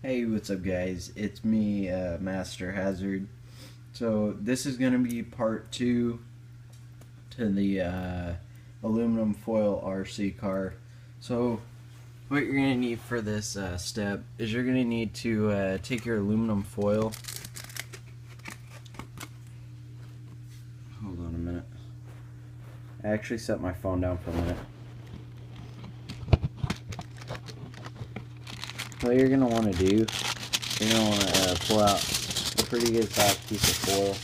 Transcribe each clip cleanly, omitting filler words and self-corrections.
Hey, what's up guys? It's me, Master Hazard. So this is going to be part 2 to the aluminum foil RC car. So what you're going to need for this step is you're going to need to take your aluminum foil. Hold on a minute. I actually set my phone down for a minute. What you're going to want to do, you're going to want to pull out a pretty good sized piece of foil.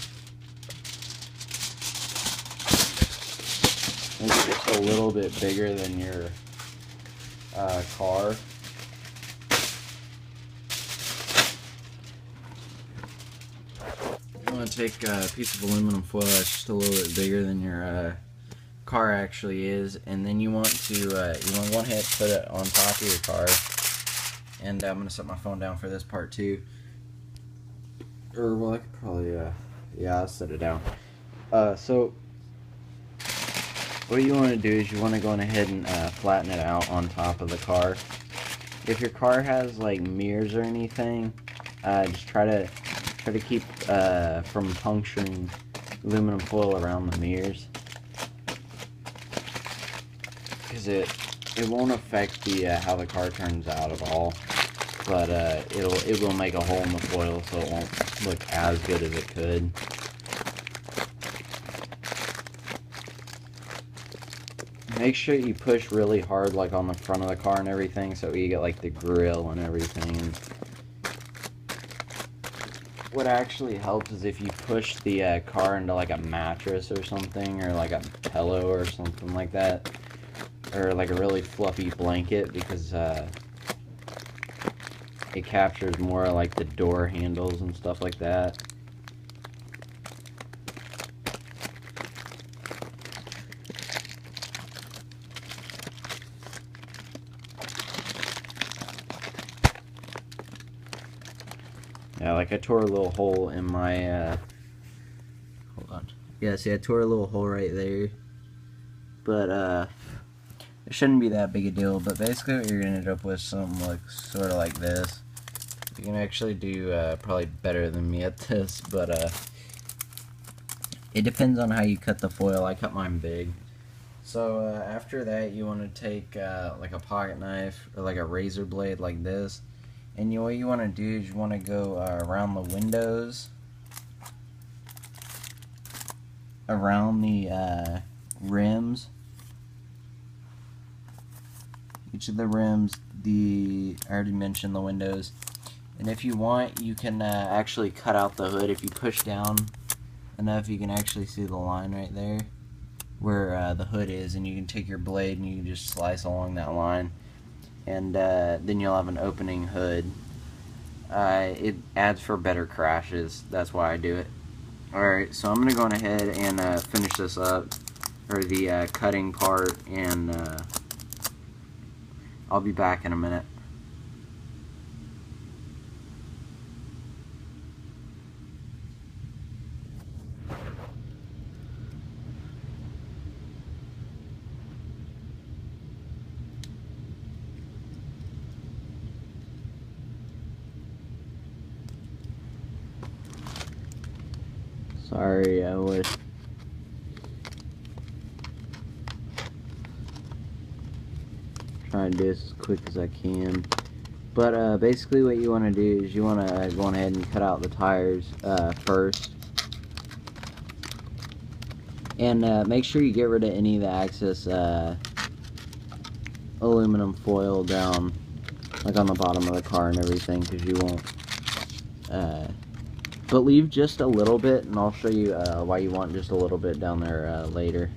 Maybe just a little bit bigger than your car. You want to take a piece of aluminum foil that's just a little bit bigger than your car actually is, and then you want to you want to go ahead and put it on top of your car. And I'm gonna set my phone down for this part too. Or well, I could probably yeah, I'll set it down. So what you want to do is you want to go ahead and flatten it out on top of the car. If your car has like mirrors or anything, just try to keep from puncturing aluminum foil around the mirrors, because it won't affect the how the car turns out at all, but it will make a hole in the foil, so it won't look as good as it could. Make sure you push really hard, like on the front of the car and everything, so you get like the grill and everything. And what actually helps is if you push the car into like a mattress or something, or like a pillow or something like that, or like a really fluffy blanket, because it captures more like the door handles and stuff like that. Yeah, like I tore a little hole in my hold on. Yeah, see, I tore a little hole right there, but it shouldn't be that big a deal. But basically what you're gonna end up with something like sort of like this. You can actually do probably better than me at this, but it depends on how you cut the foil. I cut mine big. So after that, you want to take like a pocket knife or like a razor blade like this, and what you want to do is you want to go around the windows, around the rims, each of the rims, I already mentioned the windows. And if you want, you can actually cut out the hood. If you push down enough, you can actually see the line right there where the hood is, and you can take your blade and you can just slice along that line, and then you'll have an opening hood. It adds for better crashes. That's why I do it. Alright, so I'm going to go ahead and finish this up, or the cutting part, and I'll be back in a minute. Sorry, I was trying to do this as quick as I can. But basically what you want to do is you want to go ahead and cut out the tires first. And make sure you get rid of any of the excess aluminum foil down, like on the bottom of the car and everything, because you won't. But leave just a little bit, and I'll show you why you want just a little bit down there later.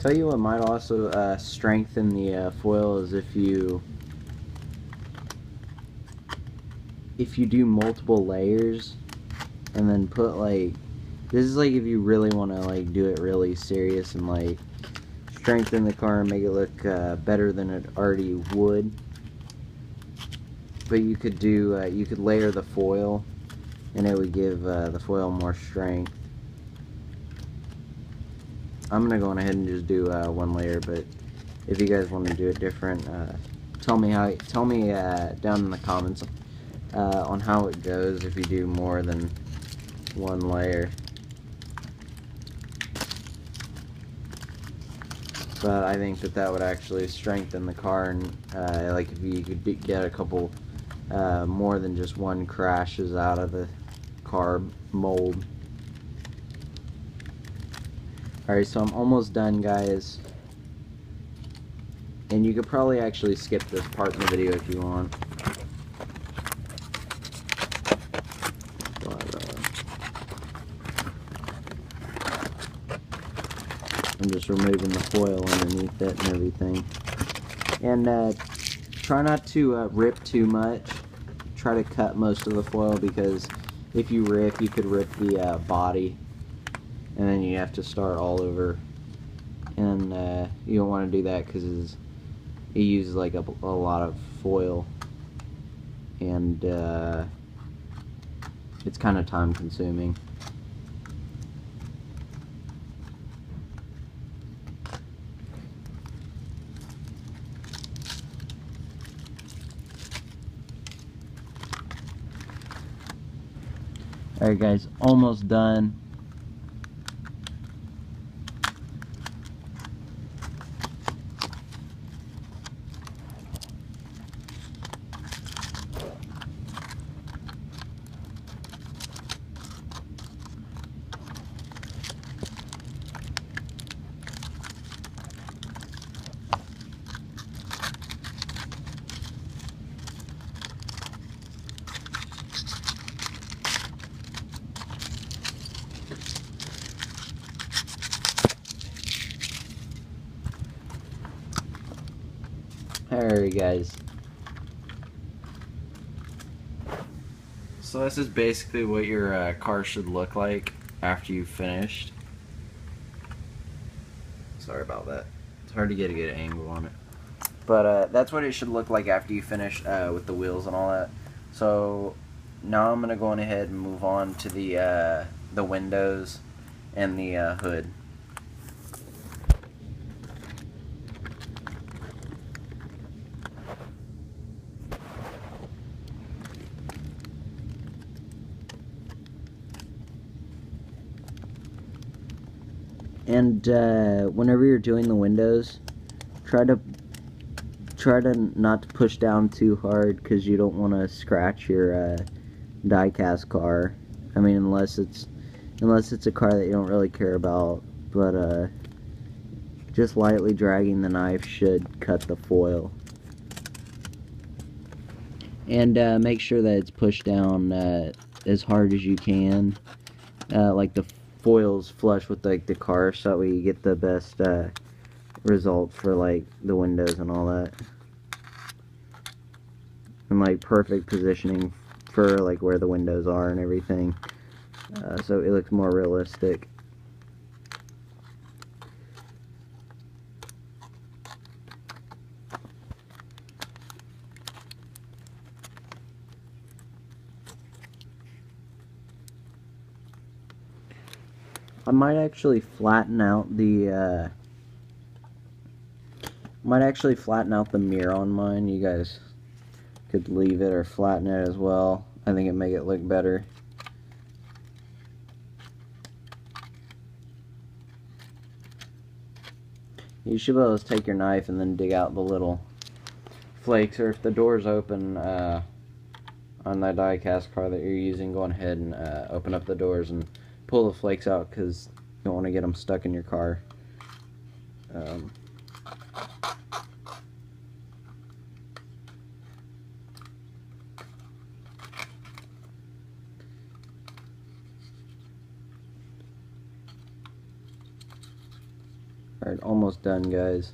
Tell you what might also strengthen the foil is if you do multiple layers and then put like, this is like if you really want to like do it really serious and like strengthen the car and make it look better than it already would. But you could do you could layer the foil and it would give the foil more strength. I'm gonna go on ahead and just do one layer, but if you guys want to do it different, tell me down in the comments on how it goes if you do more than one layer. But I think that would actually strengthen the car, and like if you could get a couple more than just one crashes out of the car mold. Alright, so I'm almost done, guys. And you could probably actually skip this part in the video if you want. But, I'm just removing the foil underneath it and everything. And try not to rip too much. Try to cut most of the foil, because if you rip, you could rip the body. And then you have to start all over, and you don't want to do that because it uses like a lot of foil, and it's kind of time consuming. Alright guys, almost done. Alright guys, so this is basically what your car should look like after you've finished. Sorry about that, it's hard to get a good angle on it, but that's what it should look like after you finish with the wheels and all that. So now I'm gonna go on ahead and move on to the windows and the hood. And whenever you're doing the windows, try to not to push down too hard, because you don't want to scratch your die-cast car. I mean, unless it's a car that you don't really care about. But just lightly dragging the knife should cut the foil. And make sure that it's pushed down as hard as you can, like the foil's flush with like the car, so that way you get the best result for like the windows and all that, and like perfect positioning for like where the windows are and everything, so it looks more realistic. I might actually flatten out the mirror on mine. You guys could leave it or flatten it as well. I think it'd make it look better. You should be able to take your knife and then dig out the little flakes, or if the door's open on that die-cast car that you're using, go ahead and open up the doors and pull the flakes out, because you don't want to get them stuck in your car. Alright, Alright, almost done, guys.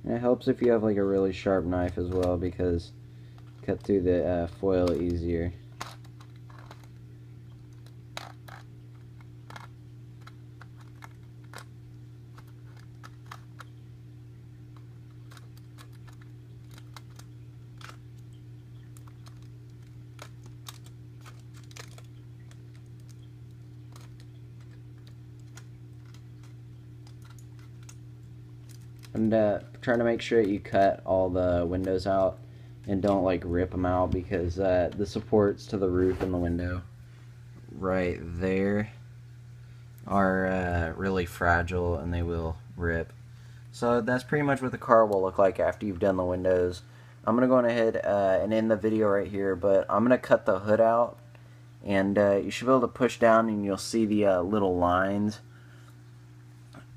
And it helps if you have like a really sharp knife as well, because cut through the foil easier. And trying to make sure that you cut all the windows out and don't like rip them out, because the supports to the roof and the window right there are really fragile and they will rip. So that's pretty much what the car will look like after you've done the windows. I'm going to go on ahead and end the video right here, but I'm going to cut the hood out, and you should be able to push down and you'll see the little lines.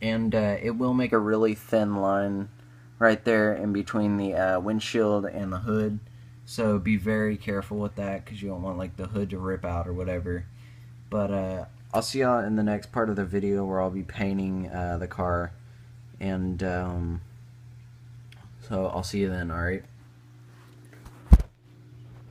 And it will make a really thin line right there in between the windshield and the hood. So be very careful with that, because you don't want like the hood to rip out or whatever. But I'll see y'all in the next part of the video where I'll be painting the car. And so I'll see you then, alright?